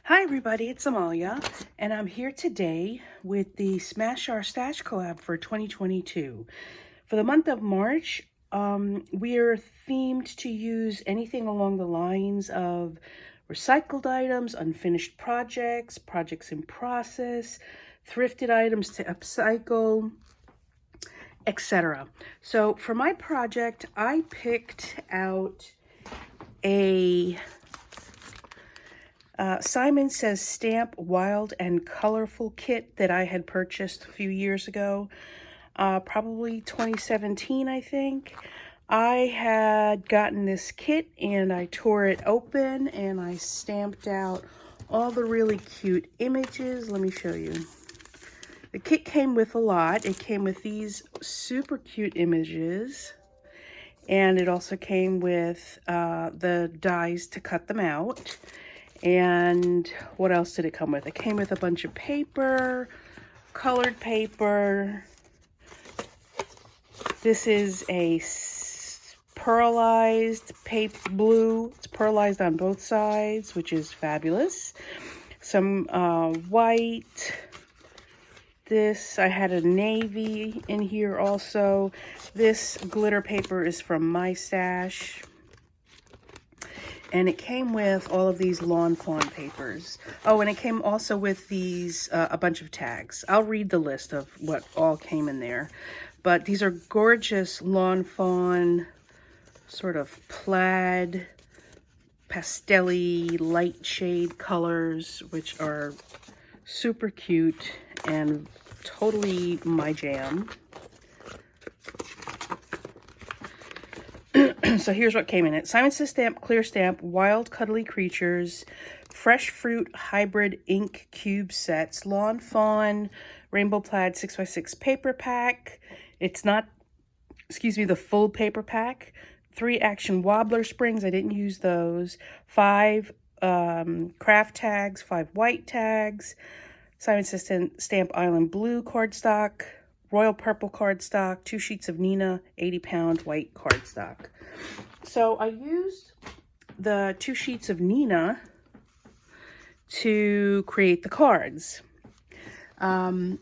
Hi everybody, it's Amalia, and I'm here today with the Smash Our Stash collab for 2022. For the month of March, we are themed to use anything along the lines of recycled items, unfinished projects, projects in process, thrifted items to upcycle, etc. So for my project, I picked out a Simon Says Stamp Wild and Colorful kit that I had purchased a few years ago, probably 2017, I think. I had gotten this kit and I tore it open and I stamped out all the really cute images. Let me show you. The kit came with a lot. It came with these super cute images, and it also came with the dies to cut them out. And what else did it come with? It came with a bunch of paper, colored paper. This is a pearlized paper blue. It's pearlized on both sides, which is fabulous. Some white. This, I had a navy in here also. This glitter paper is from my stash. And it came with all of these lawn fawn papers. Oh, and it came also with these, a bunch of tags. I'll read the list of what all came in there. But these are gorgeous lawn fawn, sort of plaid, pastel-y, light shade colors, which are super cute and totally my jam. So here's what came in it. Simon Says Stamp, Clear Stamp, Wild Cuddly Creatures, Fresh Fruit Hybrid Ink Cube Sets, Lawn Fawn, Rainbow Plaid 6x6 paper pack. It's not, the full paper pack. 3 Action Wobbler Springs. I didn't use those. 5 craft tags, 5 white tags. Simon Says Stamp Island Blue cardstock. Royal Purple cardstock, 2 sheets of Nina, 80-pound white cardstock. So I used the 2 sheets of Nina to create the cards. And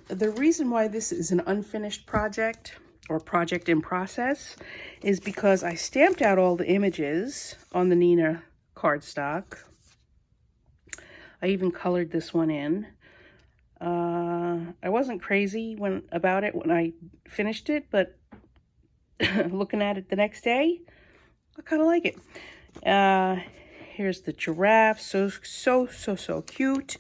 the reason why this is an unfinished project or project in process is because I stamped out all the images on the Nina cardstock. I even colored this one in. I wasn't crazy about it when I finished it, but looking at it the next day, I kind of like it. Here's the giraffe, so cute.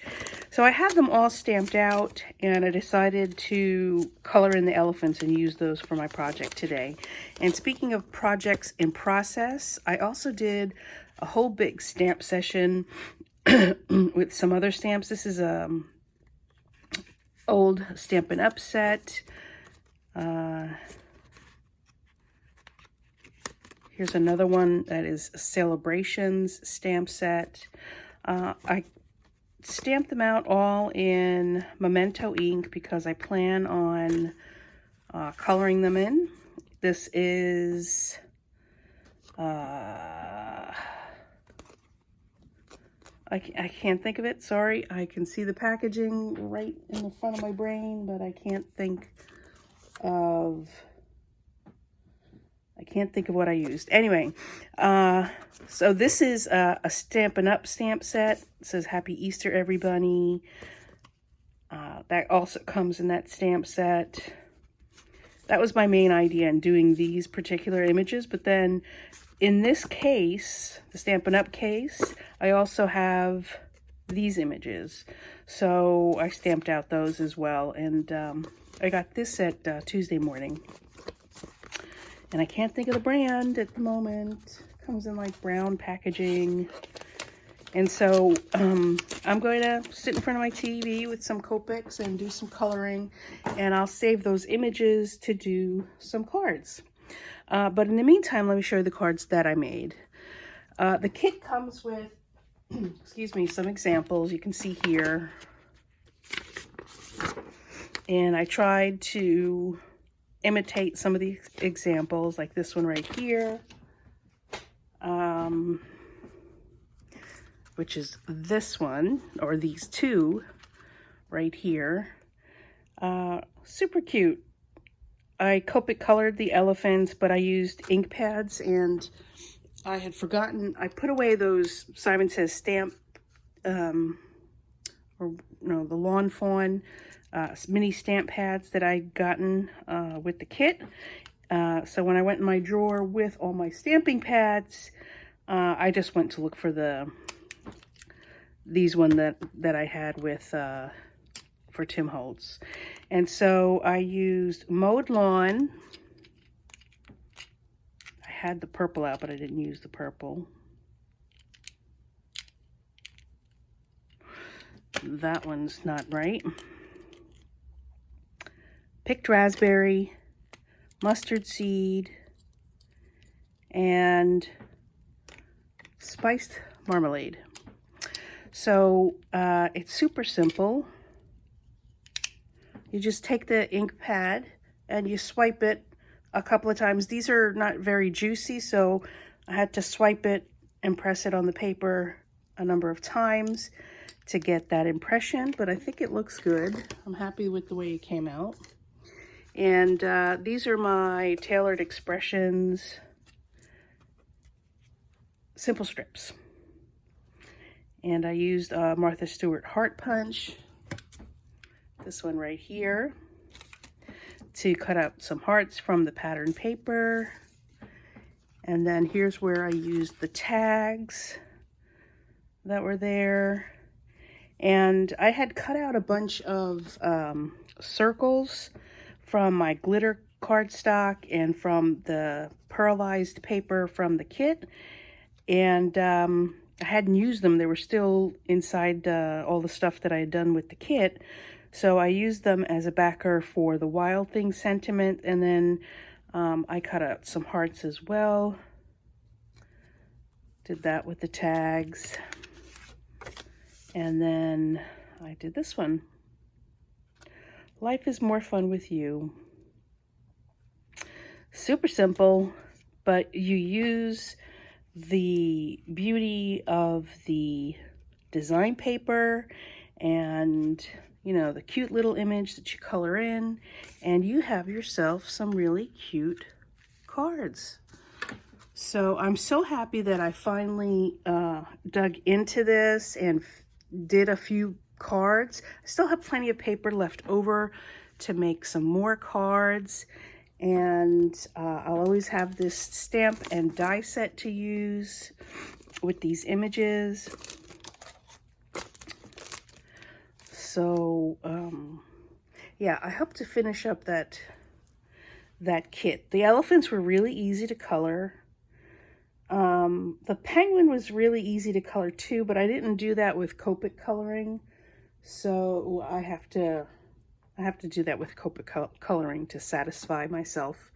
So I have them all stamped out, and I decided to color in the elephants and use those for my project today. And speaking of projects in process, I also did a whole big stamp session with some other stamps. This is old Stampin' Up set. Here's another one that is Celebrations stamp set. I stamped them out all in Memento ink because I plan on coloring them in. This is I can't think of it, sorry. I can see the packaging right in the front of my brain, but I can't think of what I used. Anyway, so this is a Stampin' Up stamp set. It says Happy Easter, everybody. That also comes in that stamp set. That was my main idea in doing these particular images, but then in this case, the Stampin' Up case, I also have these images. So I stamped out those as well. And I got this at Tuesday morning. And I can't think of the brand at the moment. It comes in like brown packaging. And so I'm going to sit in front of my TV with some Copics and do some coloring. And I'll save those images to do some cards. But in the meantime, let me show you the cards that I made. The kit comes with, excuse me, some examples you can see here. And I tried to imitate some of the examples, like this one right here. which is this one, or these two right here. Super cute. I Copic colored the elephants, but I used ink pads, and I had forgotten, I put away those Simon Says stamp, the Lawn Fawn mini stamp pads that I'd gotten with the kit. So when I went in my drawer with all my stamping pads, I just went to look for these one that I had with for Tim Holtz. And so I used Mowed Lawn. I had the purple out, but I didn't use the purple. That one's not right. Picked raspberry, mustard seed, and spiced marmalade. So it's super simple. You just take the ink pad and you swipe it a couple of times. These are not very juicy, so I had to swipe it and press it on the paper a number of times to get that impression, but I think it looks good. I'm happy with the way it came out. And these are my Tailored Expressions simple strips. And I used Martha Stewart Heart Punch, this one right here, to cut out some hearts from the pattern paper. And then here's where I used the tags that were there. And I had cut out a bunch of circles from my glitter cardstock and from the pearlized paper from the kit. And I hadn't used them. They were still inside all the stuff that I had done with the kit. So I used them as a backer for the Wild Thing sentiment. And then I cut out some hearts as well. Did that with the tags. And then I did this one. Life is more fun with you. Super simple, but you use the beauty of the design paper and, you know, the cute little image that you color in, and you have yourself some really cute cards. So I'm so happy that I finally dug into this and did a few cards. I still have plenty of paper left over to make some more cards, and I'll always have this stamp and die set to use with these images. So yeah, I hope to finish up that kit. The elephants were really easy to color. The penguin was really easy to color too, but I didn't do that with Copic coloring. So I have to do that with Copic coloring to satisfy myself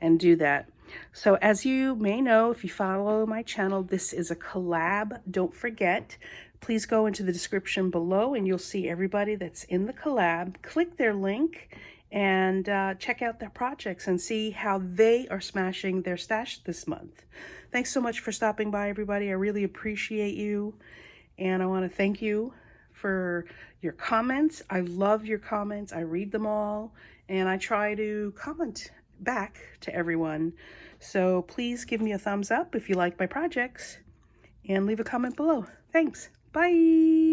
and do that. So as you may know, if you follow my channel, this is a collab. Don't forget, please go into the description below and you'll see everybody that's in the collab. Click their link and check out their projects and see how they are smashing their stash this month. Thanks so much for stopping by, everybody. I really appreciate you. And I want to thank you for your comments. I love your comments. I read them all, and I try to comment back to everyone. So please give me a thumbs up if you like my projects and leave a comment below. Thanks. Bye.